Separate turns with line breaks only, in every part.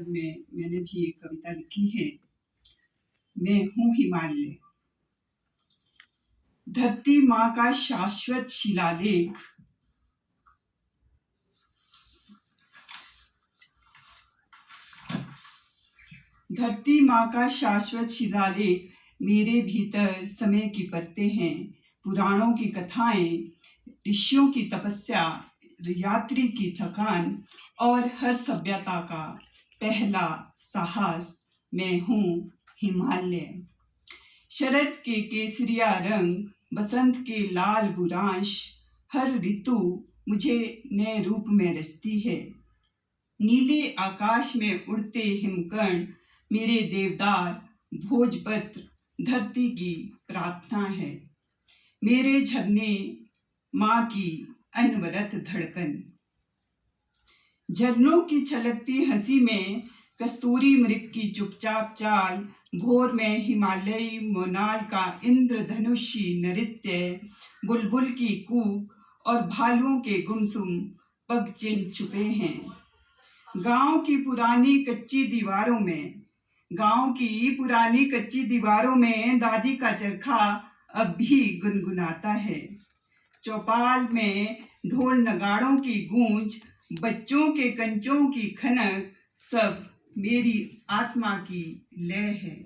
संदर्भ में मैंने भी एक कविता लिखी है। मैं हूँ हिमालय। धरती माँ का शाश्वत शिलालेख, धरती माँ का शाश्वत शिलालेख, मेरे भीतर समय की परतें हैं। पुराणों की कथाएं, ऋषियों की तपस्या, यात्री की थकान और हर सभ्यता का पहला साहस, मैं हूँ हिमालय। शरद के केसरिया रंग, बसंत के लाल बुरांश, हर ऋतु मुझे नए रूप में रचती है। नीले आकाश में उड़ते हिमकण, मेरे देवदार भोजपत्र, धरती की प्रार्थना है। मेरे झरने माँ की अनवरत धड़कन। झरनों की छलकती हंसी में कस्तूरी मृग की चुपचाप चाल, भोर में हिमालयी मोनाल का इंद्रधनुषी नृत्य, बुलबुल की कूक और भालुओं के गुमसुम पग चिन्ह छुपे हैं। गांव की पुरानी कच्ची दीवारों में दादी का चरखा अब भी गुनगुनाता है। चौपाल में ढोल नगाड़ों की गूंज, बच्चों के कंचों की खनक, सब मेरी आत्मा की लय है,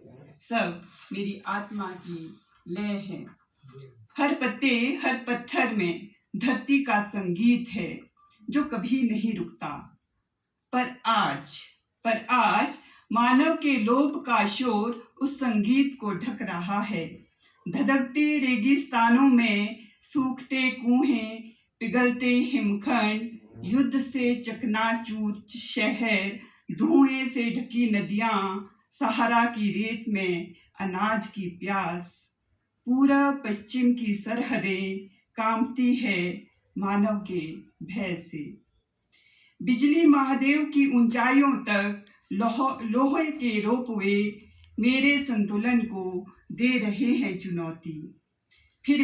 सब मेरी आत्मा की लय है। हर पत्ते, हर पत्थर में धरती का संगीत है जो कभी नहीं रुकता। पर आज मानव के लोभ का शोर उस संगीत को ढक रहा है। धधकते रेगिस्तानों में सूखते कुएं, पिघलते हिमखंड, युद्ध से चकनाचूर शहर, धुएं से ढकी नदियां, सहारा की रेत में अनाज की प्यास, पूरब पश्चिम की सरहदें कांपती है मानव के भय से। बिजली महादेव की ऊंचाइयों तक लोहे के रोपवे मेरे संतुलन को दे रहे हैं चुनौती। फिर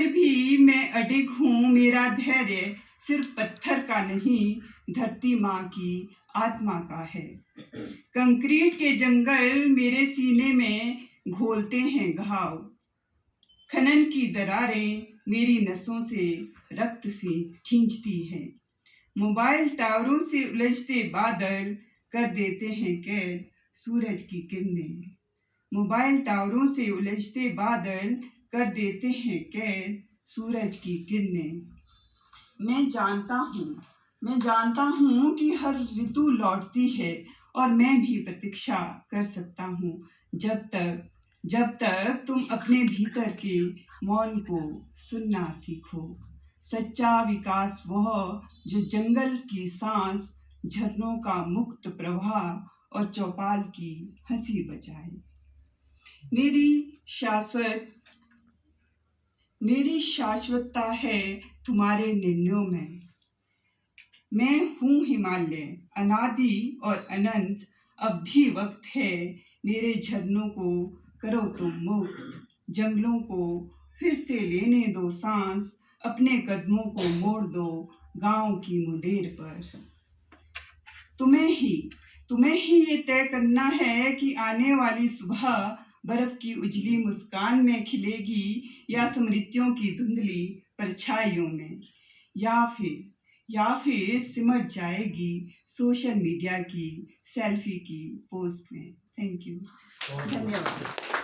भी मैं अडिग हूँ। मेरा धैर्य सिर्फ पत्थर का नहीं, धरती माँ की आत्मा का है। कंक्रीट के जंगल मेरे सीने में घोलते हैं घाव, खनन की दरारें मेरी नसों से रक्त से खींचती हैं। मोबाइल टावरों से उलझते बादल कर देते हैं कैद सूरज की किरणें। मोबाइल टावरों से उलझते बादल कर देते हैं कैद सूरज की किरणें। मैं जानता हूँ कि हर ऋतु लौटती है और मैं भी प्रतीक्षा कर सकता हूँ, जब तक तुम अपने भीतर के मौन को सुनना सीखो। सच्चा विकास वह जो जंगल की सांस, झरनों का मुक्त प्रवाह और चौपाल की हंसी बजाए। मेरी शाश्वतता है तुम्हारे निर्णयों में। मैं हूँ हिमालय, अनादि और अनंत। अब भी वक्त है, मेरे झरनों को करो तुम मुक्त, जंगलों को फिर से लेने दो सांस, अपने कदमों को मोड़ दो गांव की मुंडेर पर। तुम्हें ही ये तय करना है कि आने वाली सुबह बर्फ की उजली मुस्कान में खिलेगी या स्मृतियों की धुंधली परछाइयों में, या फिर सिमट जाएगी सोशल मीडिया की सेल्फी की पोस्ट में। थैंक यू, धन्यवाद।